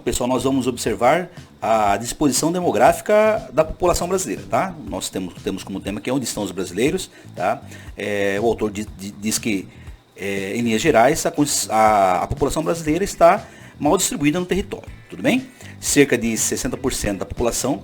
pessoal, nós vamos observar a disposição demográfica da população brasileira, tá? Nós temos como tema aqui onde estão os brasileiros, tá? O autor diz que, em linhas gerais, a população brasileira está mal distribuída no território, tudo bem? Cerca de 60% da população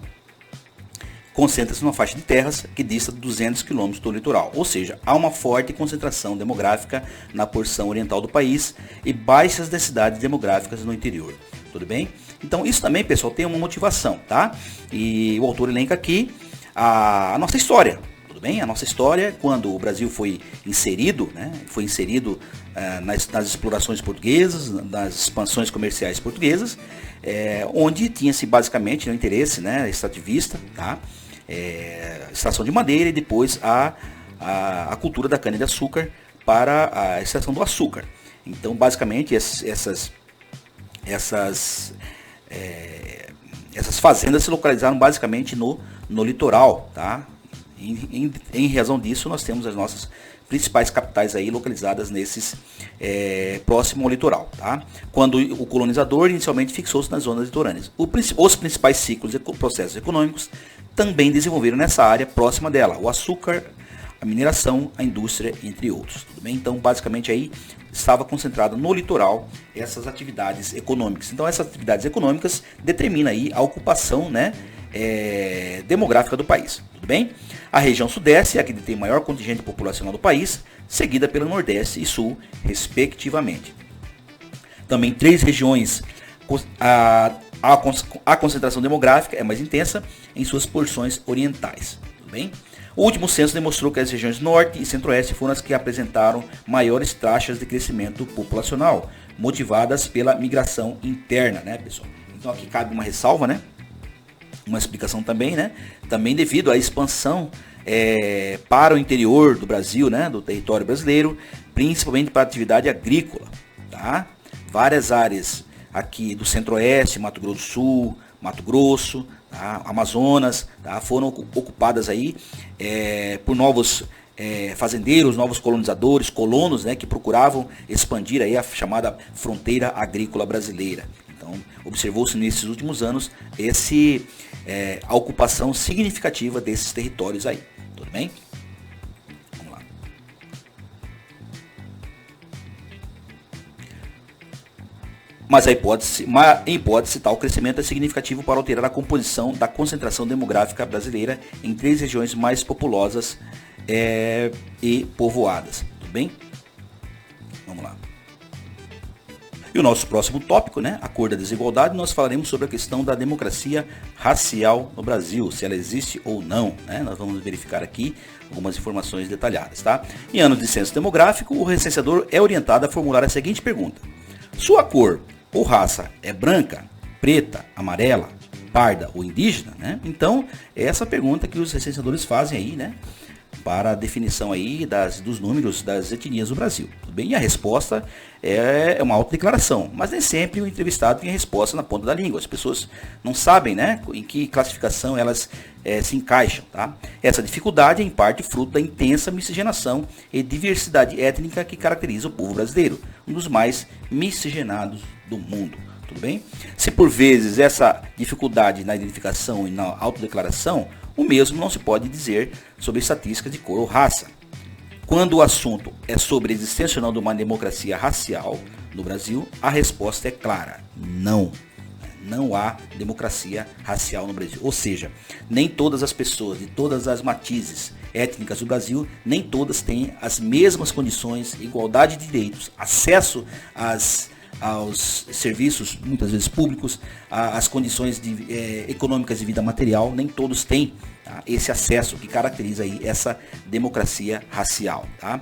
concentra-se numa faixa de terras que dista 200 quilômetros do litoral, ou seja, há uma forte concentração demográfica na porção oriental do país e baixas densidades demográficas no interior, tudo bem? Então isso também, pessoal, tem uma motivação, tá? E o autor elenca aqui a nossa história, tudo bem? A nossa história, quando o Brasil foi inserido, né? Foi inserido nas explorações portuguesas, nas expansões comerciais portuguesas, onde tinha-se basicamente o interesse, né, extrativista, tá? Extração de madeira e depois a cultura da cana-de-açúcar para a extração do açúcar. Então, basicamente, essas fazendas se localizaram basicamente no litoral, tá? Em razão disso, nós temos as nossas principais capitais aí localizadas nesses próximo ao litoral, tá? Quando o colonizador inicialmente fixou-se nas zonas litorâneas. Os principais ciclos e processos econômicos também desenvolveram nessa área próxima dela, o açúcar, a mineração, a indústria, entre outros, tudo bem? Então, basicamente aí estava concentrado no litoral essas atividades econômicas. Então, essas atividades econômicas determinam aí a ocupação, né, demográfica do país, tudo bem? A região sudeste é a que tem maior contingente populacional do país, seguida pela nordeste e sul, respectivamente. Também 3 regiões, a concentração demográfica é mais intensa em suas porções orientais, tudo bem? O último censo demonstrou que as regiões norte e centro-oeste foram as que apresentaram maiores taxas de crescimento populacional, motivadas pela migração interna, né, pessoal? Então aqui cabe uma ressalva, né? Uma explicação também, né? Também devido à expansão para o interior do Brasil, né? Do território brasileiro, principalmente para a atividade agrícola, tá? Várias áreas aqui do centro-oeste, Mato Grosso do Sul, Mato Grosso, tá? Amazonas, tá? Foram ocupadas aí por novos fazendeiros, novos colonizadores, colonos, né? Que procuravam expandir aí a chamada fronteira agrícola brasileira. Então, observou-se nesses últimos anos a ocupação significativa desses territórios aí. Tudo bem? Vamos lá. Mas em hipótese, tal crescimento é significativo para alterar a composição da concentração demográfica brasileira em 3 regiões mais populosas e povoadas. Tudo bem? Vamos lá. E o nosso próximo tópico, né, a cor da desigualdade, nós falaremos sobre a questão da democracia racial no Brasil, se ela existe ou não, né? Nós vamos verificar aqui algumas informações detalhadas, tá? Em anos de censo demográfico, o recenseador é orientado a formular a seguinte pergunta: sua cor ou raça é branca, preta, amarela, parda ou indígena, né? Então, é essa pergunta que os recenseadores fazem aí, né, para a definição aí dos números das etnias do Brasil. Tudo bem? E a resposta é uma autodeclaração, mas nem sempre o entrevistado tem a resposta na ponta da língua. As pessoas não sabem, né, em que classificação elas se encaixam, tá? Essa dificuldade é em parte fruto da intensa miscigenação e diversidade étnica que caracteriza o povo brasileiro, um dos mais miscigenados do mundo. Tudo bem? Se por vezes essa dificuldade na identificação e na autodeclaração, o mesmo não se pode dizer sobre estatísticas de cor ou raça. Quando o assunto é sobre a existência ou não de uma democracia racial no Brasil, a resposta é clara: não. Não há democracia racial no Brasil. Ou seja, nem todas as pessoas de todas as matizes étnicas do Brasil, nem todas têm as mesmas condições, igualdade de direitos, acesso aos serviços, muitas vezes públicos, às condições econômicas de vida material, nem todos têm, tá, esse acesso que caracteriza aí essa democracia racial. Tá?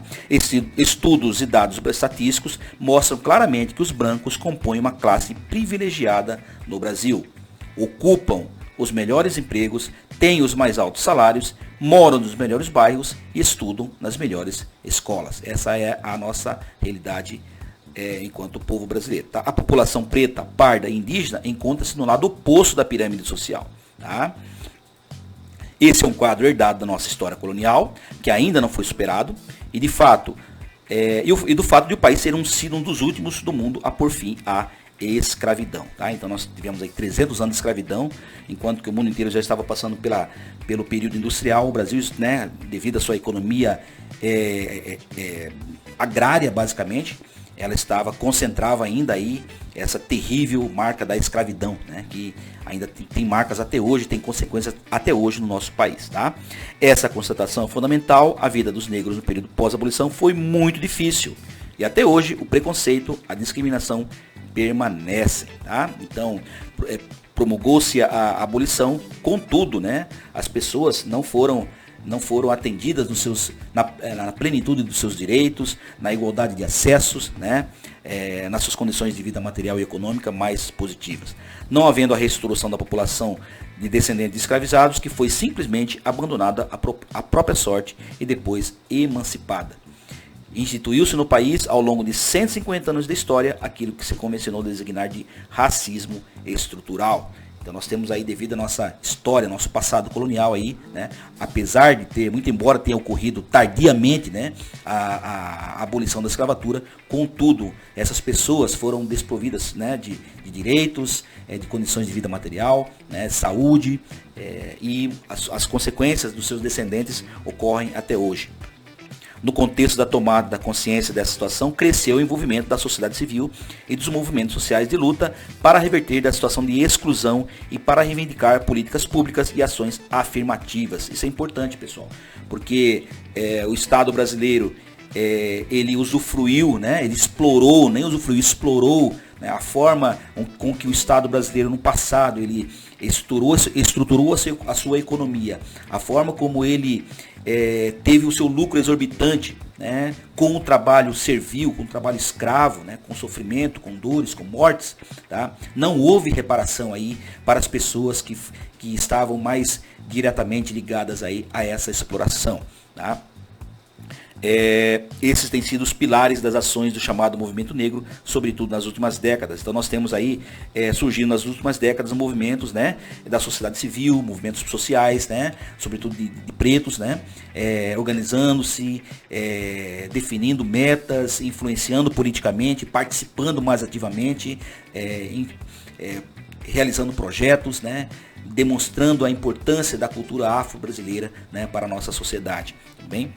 Estudos e dados estatísticos mostram claramente que os brancos compõem uma classe privilegiada no Brasil. Ocupam os melhores empregos, têm os mais altos salários, moram nos melhores bairros e estudam nas melhores escolas. Essa é a nossa realidade enquanto povo brasileiro. Tá? A população preta, parda e indígena encontra-se no lado oposto da pirâmide social. Tá? Esse é um quadro herdado da nossa história colonial, que ainda não foi superado, e do fato de o país ser sido um dos últimos do mundo a pôr fim à escravidão, tá? Então nós tivemos aí 300 anos de escravidão, enquanto que o mundo inteiro já estava passando pelo período industrial. O Brasil, né, devido à sua economia agrária, basicamente, ela concentrava ainda aí essa terrível marca da escravidão, né, que ainda tem marcas até hoje, tem consequências até hoje no nosso país, tá? Essa constatação é fundamental. A vida dos negros no período pós-abolição foi muito difícil, e até hoje o preconceito, a discriminação permanecem, tá? Então, promulgou-se a abolição, contudo, né, as pessoas não foram atendidas na plenitude dos seus direitos, na igualdade de acessos, né, nas suas condições de vida material e econômica mais positivas. Não havendo a reestruturação da população de descendentes de escravizados, que foi simplesmente abandonada à própria sorte e depois emancipada. Instituiu-se no país, ao longo de 150 anos de história, aquilo que se convencionou designar de racismo estrutural. Então nós temos aí, devido à nossa história, nosso passado colonial aí, né, apesar de ter, muito embora tenha ocorrido tardiamente, né, a abolição da escravatura, contudo, essas pessoas foram desprovidas, né, de direitos, de condições de vida material, né, saúde, e as consequências dos seus descendentes ocorrem até hoje. No contexto da tomada da consciência dessa situação, cresceu o envolvimento da sociedade civil e dos movimentos sociais de luta para reverter da situação de exclusão e para reivindicar políticas públicas e ações afirmativas. Isso é importante, pessoal, porque o Estado brasileiro, ele usufruiu, né, ele explorou, nem usufruiu, explorou, né, a forma com que o Estado brasileiro no passado ele estruturou a sua economia, a forma como ele teve o seu lucro exorbitante, né, com o trabalho servil, com o trabalho escravo, né, com sofrimento, com dores, com mortes, tá? Não houve reparação aí para as pessoas que estavam mais diretamente ligadas aí a essa exploração, tá? Esses têm sido os pilares das ações do chamado movimento negro, sobretudo nas últimas décadas. Então nós temos aí surgindo nas últimas décadas movimentos, né, da sociedade civil, movimentos sociais, né, sobretudo de pretos, né, organizando-se, definindo metas, influenciando politicamente, participando mais ativamente, realizando projetos, né, demonstrando a importância da cultura afro-brasileira, né, para a nossa sociedade. Tudo bem?